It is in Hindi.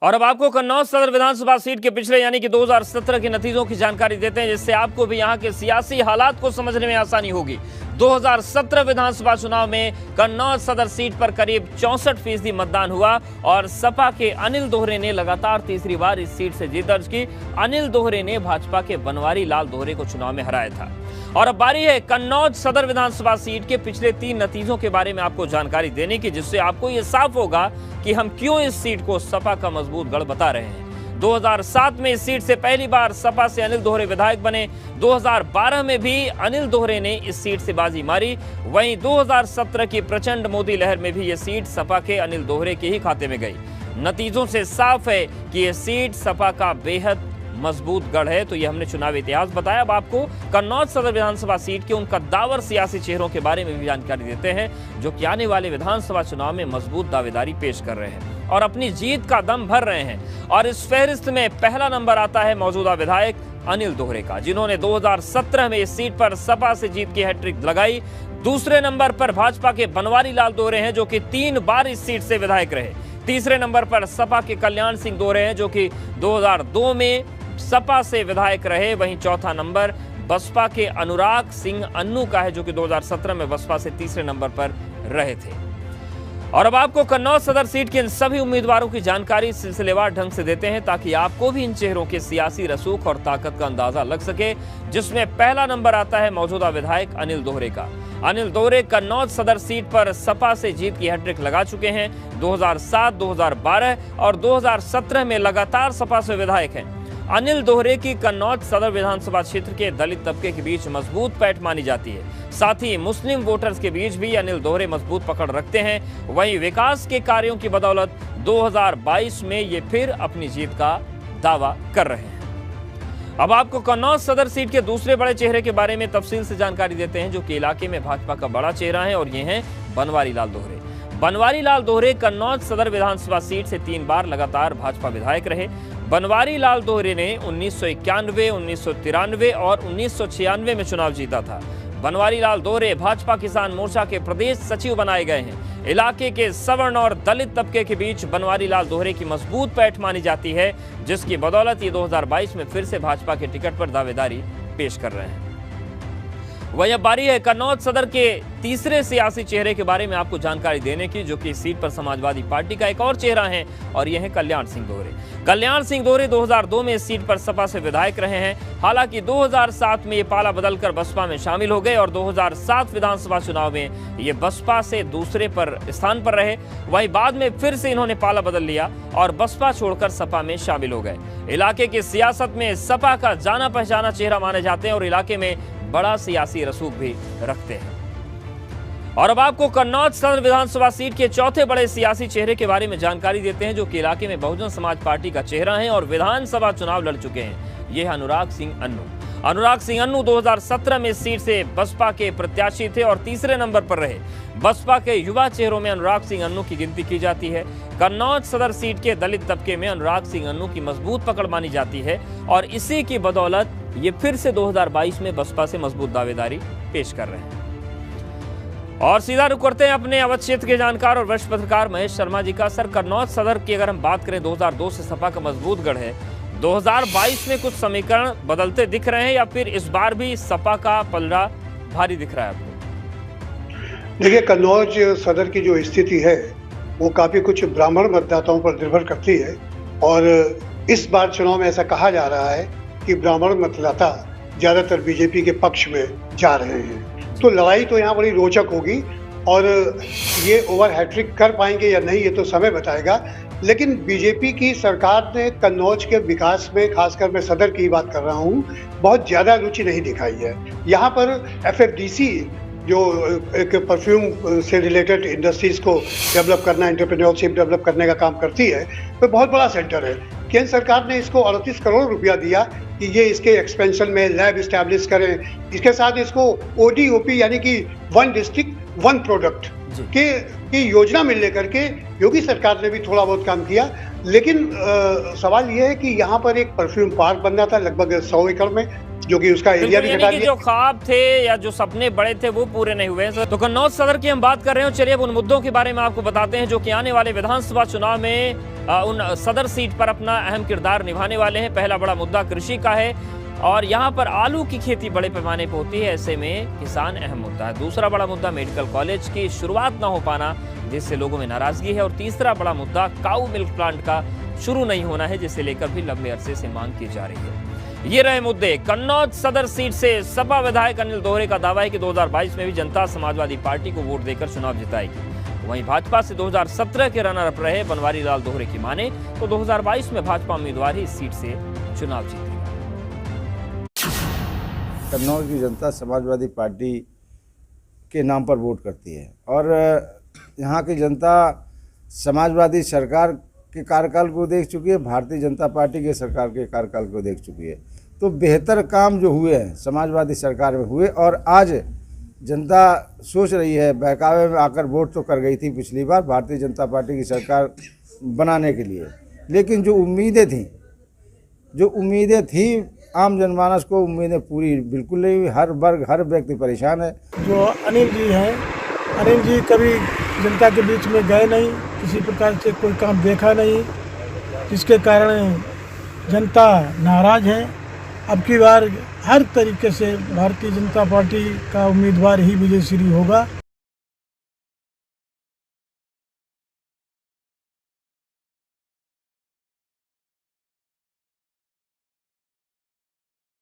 और अब आपको कन्नौज सदर विधानसभा सीट के पिछले यानी कि 2017 के नतीजों की जानकारी देते हैं, जिससे आपको भी यहां के सियासी हालात को समझने में आसानी होगी। 2017 विधानसभा चुनाव में कन्नौज सदर सीट पर करीब 64% मतदान हुआ और सपा के अनिल दोहरे ने लगातार तीसरी बार इस सीट से जीत दर्ज की। अनिल दोहरे ने भाजपा के बनवारी लाल दोहरे को चुनाव में हराया था। और अब बारी है कन्नौज सदर विधानसभा सीट के पिछले 3 नतीजों के बारे में आपको जानकारी देने की, जिससे आपको यह साफ होगा कि हम क्यों इस सीट को सपा का मजबूत गढ़ बता रहे हैं। 2007 में इस सीट से पहली बार सपा से अनिल दोहरे विधायक बने। 2012 में भी अनिल दोहरे ने इस सीट से बाजी मारी। वहीं 2017 की प्रचंड मोदी लहर में भी यह सीट सपा के अनिल दोहरे के ही खाते में गई। नतीजों से साफ है कि यह सीट सपा का बेहद मजबूत गढ़ है। तो ये हमने चुनावी इतिहास बताया। अब आपको कन्नौज सदर विधानसभा सीट के उन कद्दावर सियासी चेहरों के बारे में भी जानकारी देते हैं जो कि आने वाले विधानसभा चुनाव में मजबूत दावेदारी पेश कर रहे हैं और अपनी जीत का दम भर रहे हैं। और इस फहरिस्त में पहला नंबर आता है मौजूदा विधायक अनिल दोहरे का, जिन्होंने 2017 में इस सीट पर सपा से जीत की हैट्रिक लगाई। दूसरे नंबर पर भाजपा के बनवारी लाल दोहरे हैं, जो कि 3 बार इस सीट से विधायक रहे। तीसरे नंबर पर सपा के कल्याण सिंह दोहरे हैं, जो कि 2002 में सपा से विधायक रहे। वहीं चौथा नंबर बसपा के अनुराग सिंह अन्नू का है, जो कि 2017 में बसपा से तीसरे नंबर पर रहे थे। और अब आपको कन्नौज सदर सीट के इन सभी उम्मीदवारों की जानकारी सिलसिलेवार ढंग से देते हैं, ताकि आपको भी इन चेहरों के सियासी रसूख और ताकत का अंदाजा लग सके। जिसमें पहला नंबर आता है मौजूदा विधायक अनिल दोहरे का। अनिल दोहरे कन्नौज सदर सीट पर सपा से जीत की हैट्रिक लगा चुके हैं। 2007, 2012 और 2017 में लगातार सपा से विधायक हैं। अनिल दोहरे की कन्नौज सदर विधानसभा क्षेत्र के दलित तबके के बीच मजबूत पैठ मानी जाती है। साथ ही मुस्लिम वोटर्स के बीच भी अनिल दोहरे मजबूत पकड़ रखते हैं। वहीं विकास के कार्यों की बदौलत 2022 में ये फिर अपनी जीत का दावा कर रहे हैं। अब आपको कन्नौज सदर सीट के दूसरे बड़े चेहरे के बारे में तफसील से जानकारी देते हैं, जो कि इलाके में भाजपा का बड़ा चेहरा है, और ये हैं बनवारी लाल दोहरे। बनवारी लाल दोहरे कन्नौज सदर विधानसभा सीट से 3 बार लगातार भाजपा विधायक रहे। बनवारी लाल दोहरे ने 1991, 1993 और 1996 में चुनाव जीता था। बनवारी लाल दोहरे भाजपा किसान मोर्चा के प्रदेश सचिव बनाए गए हैं। इलाके के सवर्ण और दलित तबके के बीच बनवारी लाल दोहरे की मजबूत पैठ मानी जाती है, जिसकी बदौलत ये 2022 में फिर से भाजपा के टिकट पर दावेदारी पेश कर रहे हैं। वही अब बारी है कन्नौज सदर के तीसरे सियासी चेहरे के बारे में आपको जानकारी देने की, जो कि इस सीट पर समाजवादी पार्टी का एक और चेहरा है, और यह है कल्याण सिंह दोहरे। कल्याण सिंह दोहरे 2002 में इस सीट पर सपा से विधायक रहे हैं। हालांकि 2007 में ये पाला बदलकर बसपा में शामिल हो गए और 2007 विधानसभा चुनाव में ये बसपा से दूसरे स्थान पर रहे। वहीं बाद में फिर से इन्होंने पाला बदल लिया और बसपा छोड़कर सपा में शामिल हो गए। इलाके की सियासत में सपा का जाना पहचाना चेहरा माने जाते हैं और इलाके में बड़ा सियासी रसूख भी रखते हैं। और अब आपको कन्नौज सदर विधानसभा सीट के चौथे बड़े सियासी चेहरे के बारे में जानकारी देते हैं, जो कि इलाके में बहुजन समाज पार्टी का चेहरा है और विधानसभा चुनाव लड़ चुके हैं। ये है अनुराग सिंह अन्नू। अनुराग सिंह अन्नू 2017 में इस सीट से बसपा के प्रत्याशी थे और तीसरे नंबर पर रहे। बसपा के युवा चेहरों में अनुराग सिंह अन्नू की गिनती की जाती है। कन्नौज सदर सीट के दलित तबके में अनुराग सिंह अन्नू की मजबूत पकड़ मानी जाती है और इसी की बदौलत ये फिर से 2022 में बसपा से मजबूत दावेदारी पेश कर रहे हैं। और सीधा रुख करते हैं अपने अवध क्षेत्र के जानकार और वरिष्ठ पत्रकार महेश शर्मा जी का। सर, कन्नौज सदर की अगर हम बात करें, 2002 से सपा का मजबूत गढ़ है। 2022 में कुछ समीकरण बदलते दिख रहे हैं या फिर इस बार भी सपा का पलड़ा भारी दिख रहा है आपको? देखिए, कन्नौज सदर की जो स्थिति है वो काफ़ी कुछ ब्राह्मण मतदाताओं पर निर्भर करती है और इस बार चुनाव में ऐसा कहा जा रहा है कि ब्राह्मण मतदाता ज़्यादातर बीजेपी के पक्ष में जा रहे हैं। तो लड़ाई तो यहाँ बड़ी रोचक होगी और ये ओवर हैट्रिक कर पाएंगे या नहीं ये तो समय बताएगा। लेकिन बीजेपी की सरकार ने कन्नौज के विकास में, खासकर मैं सदर की बात कर रहा हूँ, बहुत ज़्यादा रुचि नहीं दिखाई है। यहाँ पर FFDC जो एक परफ्यूम से रिलेटेड इंडस्ट्रीज़ को डेवलप करना, एंटरप्रेन्योरशिप डेवलप करने का काम करती है, तो बहुत बड़ा सेंटर है। केंद्र सरकार ने इसको 38 करोड़ रुपया दिया कि ये इसके एक्सपेंशन में लैब इस्टेब्लिश करें। इसके साथ इसको ODOP यानी कि 1 डिस्ट्रिक्ट 1 प्रोडक्ट की योजना में लेकर के योगी सरकार ने भी थोड़ा बहुत काम किया। लेकिन सवाल ये है कि यहाँ पर एक परफ्यूम पार्क बनना था लगभग 100 एकड़ में, जो कि उसका एरिया भी यानी घटा कि दिया। जो ख्वाब थे या जो सपने बड़े थे वो पूरे नहीं हुए हैं। तो कन्नौज सदर की हम बात कर रहे हैं। चलिए अब उन मुद्दों के बारे में आपको बताते हैं जो कि आने वाले विधानसभा चुनाव में उन सदर सीट पर अपना अहम किरदार निभाने वाले हैं। पहला बड़ा मुद्दा कृषि का है और यहाँ पर आलू की खेती बड़े पैमाने पर होती है, ऐसे में किसान अहम मुद्दा है। दूसरा बड़ा मुद्दा मेडिकल कॉलेज की शुरुआत न हो पाना, जिससे लोगों में नाराजगी है। और तीसरा बड़ा मुद्दा काऊ मिल्क प्लांट का शुरू नहीं होना है, जिसे लेकर भी लंबे अरसे से मांग की जा रही है। ये रहे मुद्दे। कन्नौज सदर सीट से सपा विधायक अनिल दोहरे का दावा है कि 2022 में भी जनता समाजवादी पार्टी को वोट देकर चुनाव जिताएगी। वहीं भाजपा से 2017 के रनर अप रहे बनवारी लाल दोहरे की माने तो 2022 में भाजपा उम्मीदवार ही इस सीट से चुनाव जीतेगा। कन्नौज की जनता समाजवादी पार्टी के नाम पर वोट करती है और यहाँ की जनता समाजवादी सरकार के कार्यकाल को देख चुकी है, भारतीय जनता पार्टी के सरकार के कार्यकाल को देख चुकी है। तो बेहतर काम जो हुए हैं समाजवादी सरकार में हुए और आज जनता सोच रही है, बहकावे में आकर वोट तो कर गई थी पिछली बार भारतीय जनता पार्टी की सरकार बनाने के लिए, लेकिन जो उम्मीदें थी आम जनमानस को उम्मीदें पूरी बिल्कुल नहीं हुई। हर वर्ग हर व्यक्ति परेशान है। जो अनिल जी हैं, अनिल जी कभी जनता के बीच में गए नहीं, किसी प्रकार से कोई काम देखा नहीं, जिसके कारण जनता नाराज है। अब की बार हर तरीके से भारतीय जनता पार्टी का उम्मीदवार ही विजयश्री होगा।